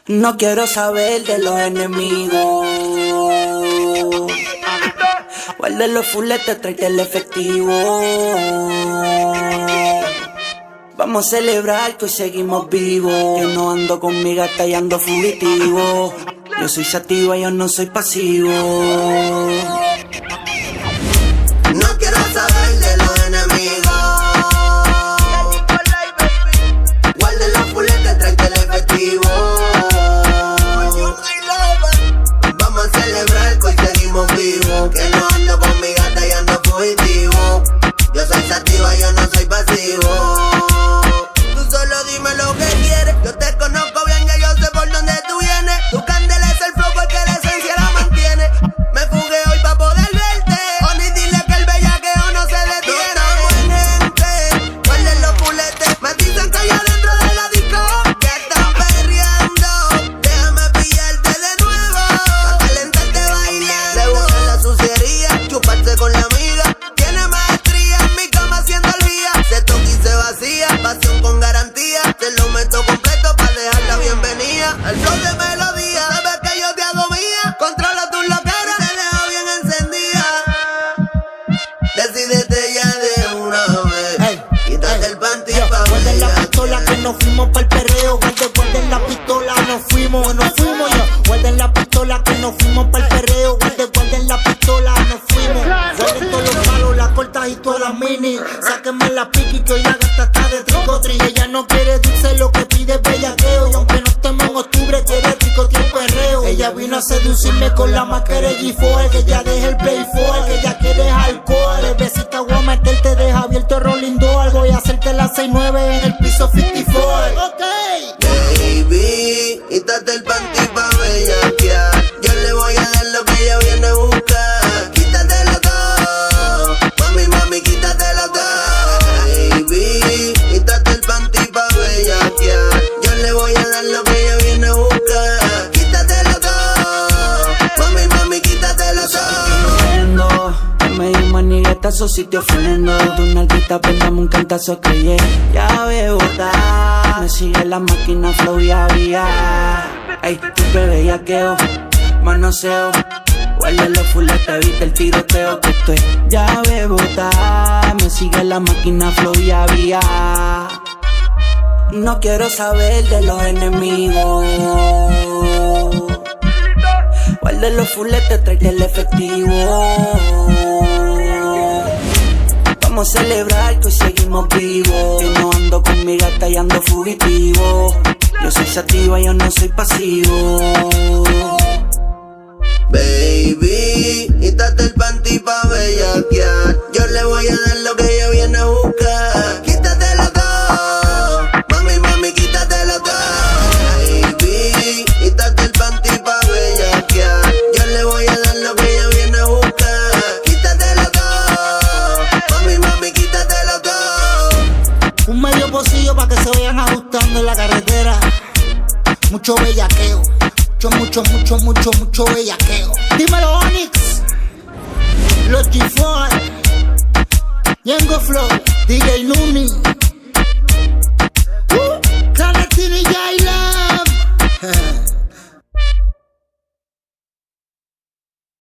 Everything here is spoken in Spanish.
No quiero saber de los enemigos. Guarda los fuletes, tráete el efectivo. Vamos a celebrar que hoy seguimos vivos. Que no ando con mi gata y ando fugitivo. Yo soy sativa, yo no soy pasivo. No quiero saber de los enemigos. Guarda los fuletes, tráete el efectivo. Vamos a celebrar que hoy seguimos vivos. Que no ando con mi gata y ando fugitivo. Yo soy sativa, yo no soy pasivo. Tú solo dime lo que quieres. Yo te conozco bien, ya yo sé por dónde tú vienes. Tu candela es el flow porque la esencia la mantiene. Me fugué hoy pa' poder verte. O ni dile que el bellaqueo no se detiene. No estamos en gente, guarden los puletes. Me dicen que allá dentro de la disco que están perreando. Déjame pillarte de nuevo, pa' calentarte bailando. Le gusta la suciería, chuparse con la amiga. Tiene maestría en mi cama haciendo el día. Se toca y se vacía, pasión con garantía. Te lo meto completo pa' dejarla bienvenida. Al flow de melodía, sabes que yo te hago mía. Controla tus loqueras, te dejo bien encendida. Decídete ya de una vez. Quítate el panty pa' Guarden la pistola que nos fuimos pa'l perreo. Guarden la pistola, nos fuimos yo. Guarden la pistola que nos fuimos pa'l perreo. Guarden la pistola, nos fuimos. Guarden todos los palos, las cortas y todas las mini. Sáquenme la piqui que hoy la gata está de tricotri. Ella no quiere dulce, lo que pide es bellaqueo. Y aunque no estemos en octubre, quiere tricotear el perreo. Ella vino a seducirme con la máscara G4. Que ya deje el Play 4, que ya quiere alcohol. Bebecita, voy a meterte, deja abierto el rolling door. Voy a hacerte la 6-9 en el piso 54. Ok. baby, quítate el panty pa' bellaquear. Yo le voy a dar lo que ella viene a buscar. Quítatelo todo, mami, quítatelo todo. Baby, quítate el panty pa' bellaquear. Yo le voy a dar lo que ella viene a buscar. Quítatelo todo, mami, quítatelo todo. Me di maniguetazo si te ofendo. Tu nalguita prendame un cantazo que ya veo botar. Me sigue la máquina flow y avía. Ey, tu bellaqueo, manoseo. Guarda los fuletes, evita el tiroteo. Que estoy ya veo botar. Me sigue la máquina flow y avía. No quiero saber de los enemigos. Guarda los fuletes, tráete el efectivo. Vamos a celebrar que hoy seguimos vivos. Yo no ando con mi gata y ando fugitivo. Yo soy sativa, yo no soy pasivo. Baby, quítate el panty pa' bellaquear. Yo le voy a dar lo que ella viene a buscar. Quítatelo todo, mami, quítatelo todo. Baby, quítate el panty pa' bellaquear. Yo le voy a dar lo que ella viene a buscar. Quítatelo todo, mami, quítatelo todo. Un medio pocillo pa' que se vayan ajustando en la carretera. Mucho bellaqueo. Mucho bellaqueo. Dímelo, Onyx. Los G4, Yengo Flow, DJ Nuni.